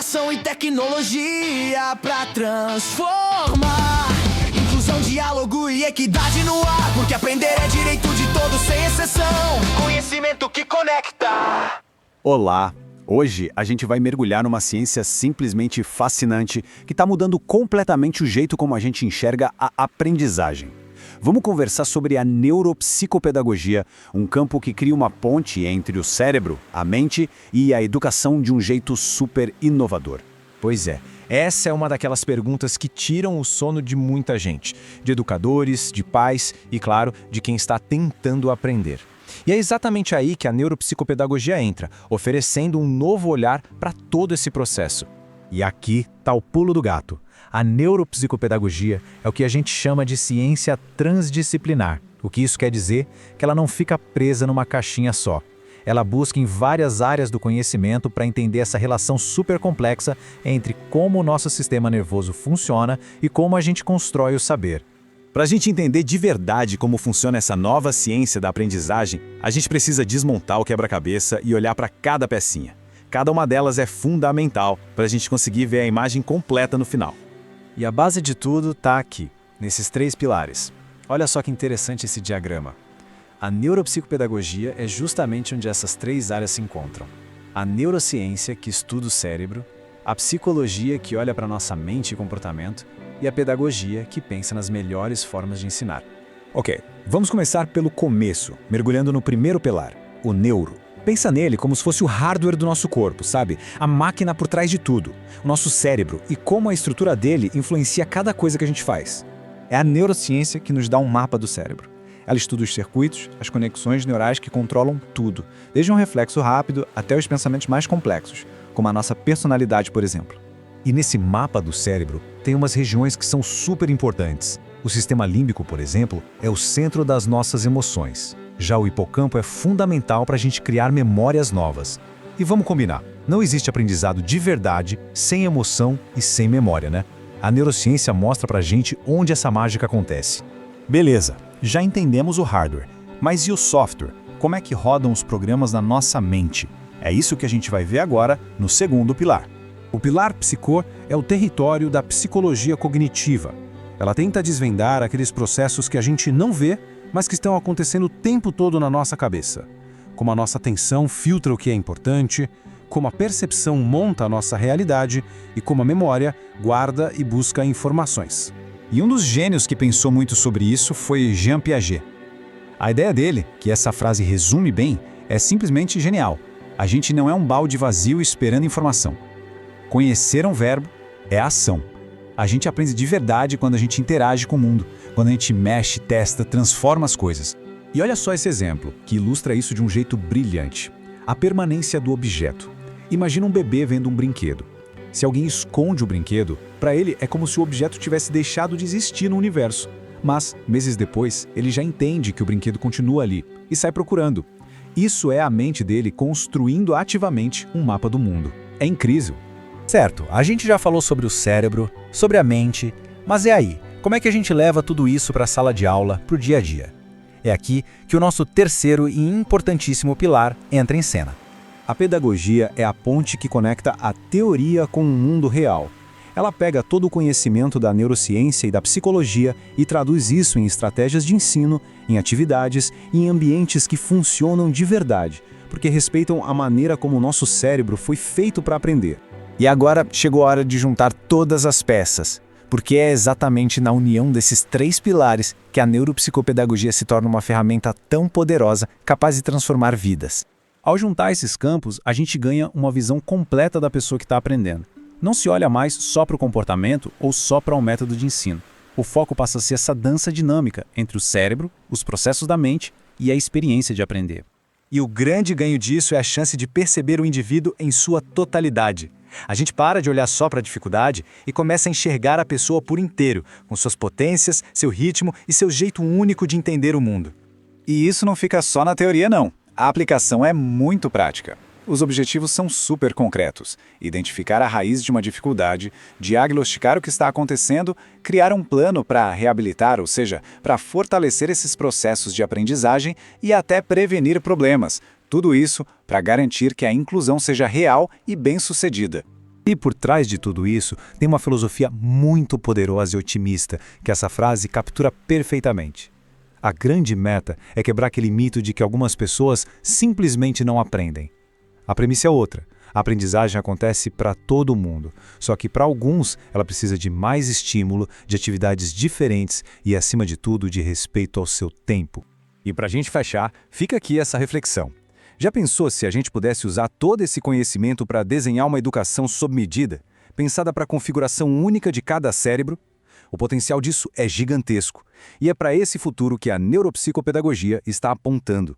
inovação e tecnologia pra transformar. Inclusão, diálogo e equidade no ar, porque aprender é direito de todos sem exceção. Conhecimento que conecta. Olá! Hoje a gente vai mergulhar numa ciência simplesmente fascinante que está mudando completamente o jeito como a gente enxerga a aprendizagem. Vamos conversar sobre a neuropsicopedagogia, um campo que cria uma ponte entre o cérebro, a mente e a educação de um jeito super inovador. Pois é, essa é uma daquelas perguntas que tiram o sono de muita gente, de educadores, de pais e, claro, de quem está tentando aprender. E é exatamente aí que a neuropsicopedagogia entra, oferecendo um novo olhar para todo esse processo. E aqui está o pulo do gato. A neuropsicopedagogia é o que a gente chama de ciência transdisciplinar. O que isso quer dizer? Que ela não fica presa numa caixinha só. Ela busca em várias áreas do conhecimento para entender essa relação super complexa entre como o nosso sistema nervoso funciona e como a gente constrói o saber. Para a gente entender de verdade como funciona essa nova ciência da aprendizagem, a gente precisa desmontar o quebra-cabeça e olhar para cada pecinha. Cada uma delas é fundamental para a gente conseguir ver a imagem completa no final. E a base de tudo está aqui, nesses 3 pilares. Olha só que interessante esse diagrama. A neuropsicopedagogia é justamente onde essas 3 áreas se encontram. A neurociência, que estuda o cérebro, a psicologia, que olha para nossa mente e comportamento, e a pedagogia, que pensa nas melhores formas de ensinar. Ok, vamos começar pelo começo, mergulhando no primeiro pilar, o neuro. Pensa nele como se fosse o hardware do nosso corpo, sabe? A máquina por trás de tudo, o nosso cérebro e como a estrutura dele influencia cada coisa que a gente faz. É a neurociência que nos dá um mapa do cérebro. Ela estuda os circuitos, as conexões neurais que controlam tudo, desde um reflexo rápido até os pensamentos mais complexos, como a nossa personalidade, por exemplo. E nesse mapa do cérebro, tem umas regiões que são super importantes. O sistema límbico, por exemplo, é o centro das nossas emoções. Já o hipocampo é fundamental para a gente criar memórias novas. E vamos combinar, não existe aprendizado de verdade sem emoção e sem memória, né? A neurociência mostra pra gente onde essa mágica acontece. Beleza, já entendemos o hardware, mas e o software? Como é que rodam os programas na nossa mente? É isso que a gente vai ver agora no segundo pilar. O pilar psicô é o território da psicologia cognitiva. Ela tenta desvendar aqueles processos que a gente não vê, mas que estão acontecendo o tempo todo na nossa cabeça. Como a nossa atenção filtra o que é importante, como a percepção monta a nossa realidade e como a memória guarda e busca informações. E um dos gênios que pensou muito sobre isso foi Jean Piaget. A ideia dele, que essa frase resume bem, é simplesmente genial. A gente não é um balde vazio esperando informação. Conhecer um verbo é ação. A gente aprende de verdade quando a gente interage com o mundo, quando a gente mexe, testa, transforma as coisas. E olha só esse exemplo, que ilustra isso de um jeito brilhante. A permanência do objeto. Imagina um bebê vendo um brinquedo. Se alguém esconde o brinquedo, para ele é como se o objeto tivesse deixado de existir no universo. Mas, meses depois, ele já entende que o brinquedo continua ali e sai procurando. Isso é a mente dele construindo ativamente um mapa do mundo. É incrível. Certo, a gente já falou sobre o cérebro, sobre a mente, mas aí, como é que a gente leva tudo isso para a sala de aula, para o dia a dia? É aqui que o nosso terceiro e importantíssimo pilar entra em cena. A pedagogia é a ponte que conecta a teoria com o mundo real. Ela pega todo o conhecimento da neurociência e da psicologia e traduz isso em estratégias de ensino, em atividades e em ambientes que funcionam de verdade, porque respeitam a maneira como o nosso cérebro foi feito para aprender. E agora chegou a hora de juntar todas as peças, porque é exatamente na união desses 3 pilares que a neuropsicopedagogia se torna uma ferramenta tão poderosa, capaz de transformar vidas. Ao juntar esses campos, a gente ganha uma visão completa da pessoa que está aprendendo. Não se olha mais só para o comportamento ou só para um método de ensino. O foco passa a ser essa dança dinâmica entre o cérebro, os processos da mente e a experiência de aprender. E o grande ganho disso é a chance de perceber o indivíduo em sua totalidade. A gente para de olhar só para a dificuldade e começa a enxergar a pessoa por inteiro, com suas potências, seu ritmo e seu jeito único de entender o mundo. E isso não fica só na teoria, não. A aplicação é muito prática. Os objetivos são super concretos: identificar a raiz de uma dificuldade, diagnosticar o que está acontecendo, criar um plano para reabilitar, ou seja, para fortalecer esses processos de aprendizagem e até prevenir problemas. Tudo isso para garantir que a inclusão seja real e bem-sucedida. E por trás de tudo isso, tem uma filosofia muito poderosa e otimista, que essa frase captura perfeitamente. A grande meta é quebrar aquele mito de que algumas pessoas simplesmente não aprendem. A premissa é outra. A aprendizagem acontece para todo mundo, só que para alguns ela precisa de mais estímulo, de atividades diferentes e, acima de tudo, de respeito ao seu tempo. E para a gente fechar, fica aqui essa reflexão. Já pensou se a gente pudesse usar todo esse conhecimento para desenhar uma educação sob medida, pensada para a configuração única de cada cérebro? O potencial disso é gigantesco, e é para esse futuro que a neuropsicopedagogia está apontando.